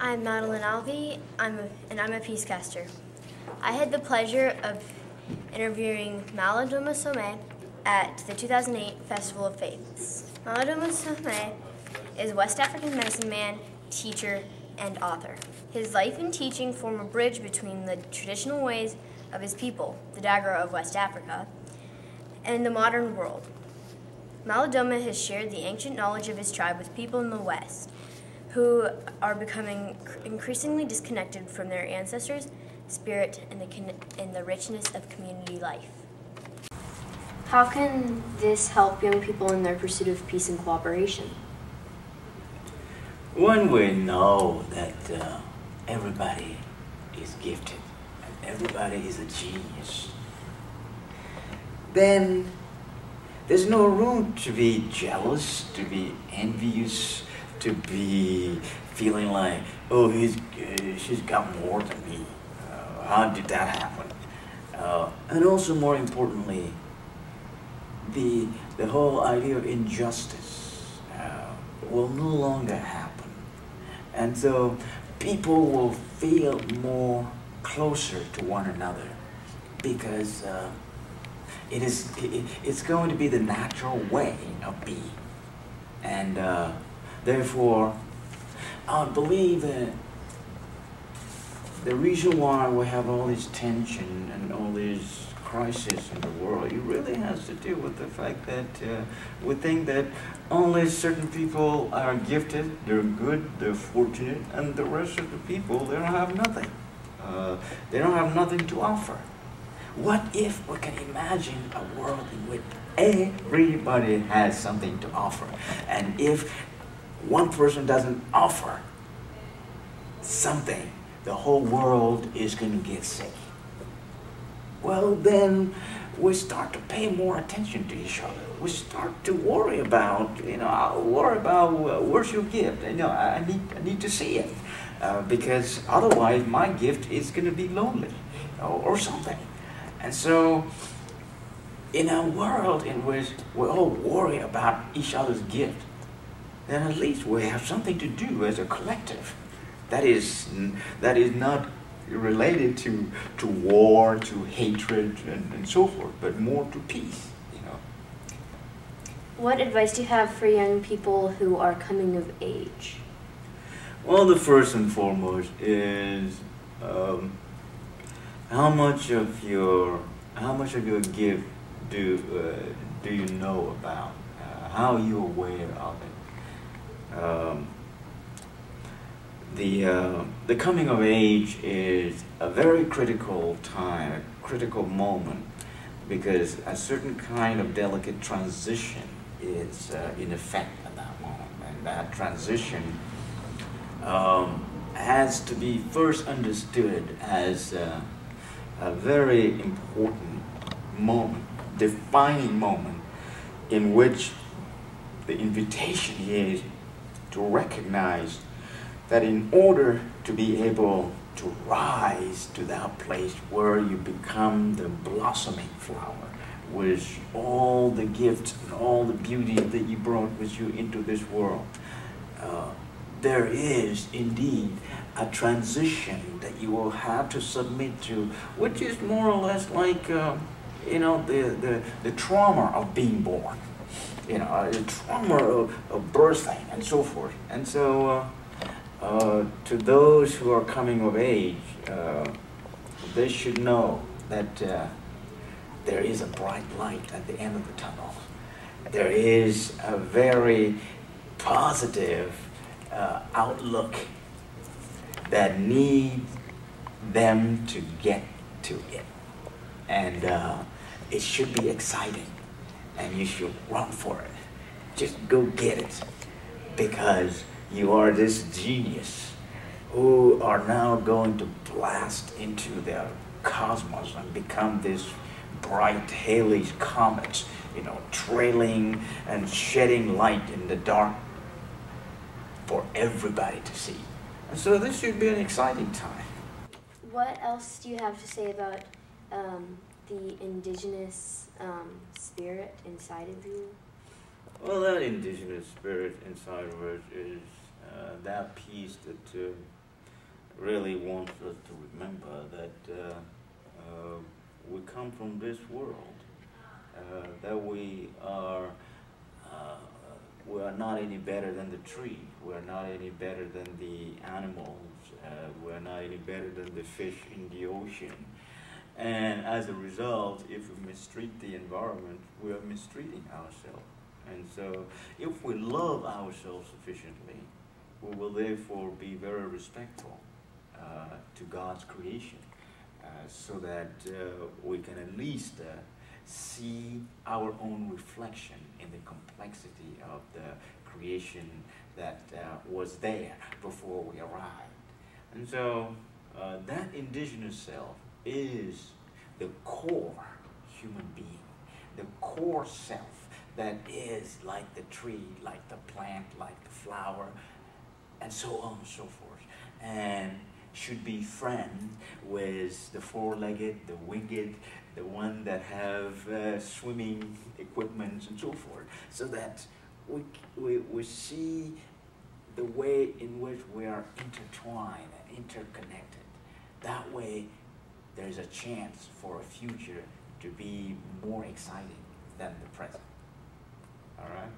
I'm Madeline Alvey, and I'm a PeaceCaster. I had the pleasure of interviewing Malidoma Somé at the 2008 Festival of Faiths. Malidoma Somé is a West African medicine man, teacher, and author. His life and teaching form a bridge between the traditional ways of his people, the Dagra of West Africa, and the modern world. Malidoma has shared the ancient knowledge of his tribe with people in the West, who are becoming increasingly disconnected from their ancestors' spirit and the richness of community life. How can this help young people in their pursuit of peace and cooperation? When we know that everybody is gifted and everybody is a genius, then there's no room to be jealous, to be envious, to be feeling like, oh, she's got more than me. How did that happen? And also, more importantly, the whole idea of injustice will no longer happen. And so people will feel more closer to one another because it's going to be the natural way of being. And therefore, I believe that the reason why we have all this tension and all these crises in the world, it really has to do with the fact that we think that only certain people are gifted, they're good, they're fortunate, and the rest of the people, they don't have nothing. They don't have nothing to offer. What if we can imagine a world in which everybody has something to offer? And if one person doesn't offer something, the whole world is going to get sick. Well, then we start to pay more attention to each other. We start to worry about, where's your gift? I need to see it because otherwise my gift is going to be lonely or something. And so, in a world in which we all worry about each other's gift, then at least we have something to do as a collective. That is not related to war, to hatred, and so forth, but more to peace. What advice do you have for young people who are coming of age? Well, the first and foremost is how much of your gift do you know about? How are you aware of it? The coming of age is a very critical time, a critical moment, because a certain kind of delicate transition is in effect at that moment, and that transition has to be first understood as a very important moment, defining moment, in which the invitation is to recognize that in order to be able to rise to that place where you become the blossoming flower with all the gifts and all the beauty that you brought with you into this world, there is indeed a transition that you will have to submit to, which is more or less like the trauma of being born, the trauma of birthing and so forth. And so to those who are coming of age, they should know that there is a bright light at the end of the tunnel. There is a very positive outlook that needs them to get to it. And it should be exciting, and you should run for it. Just go get it, because you are this genius who are now going to blast into the cosmos and become this bright Halley's comet, trailing and shedding light in the dark for everybody to see. And so this should be an exciting time. What else do you have to say about the indigenous spirit inside of you? Well, that indigenous spirit inside of us is that piece that really wants us to remember that we come from this world, that we are not any better than the tree. We are not any better than the animals. We are not any better than the fish in the ocean. And as a result, if we mistreat the environment, we are mistreating ourselves. And so, if we love ourselves sufficiently, we will therefore be very respectful to God's creation, so that we can at least see our own reflection in the complexity of the creation that was there before we arrived. And so that indigenous self is the core human being, the core self that is like the tree, like the plant, like the flower, and so on and so forth. And should be friends with the four-legged, the winged, the one that have swimming equipment and so forth, so that we see the way in which we are intertwined and interconnected. That way, there's a chance for a future to be more exciting than the present. All right?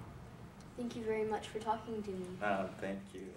Thank you very much for talking to me. Thank you.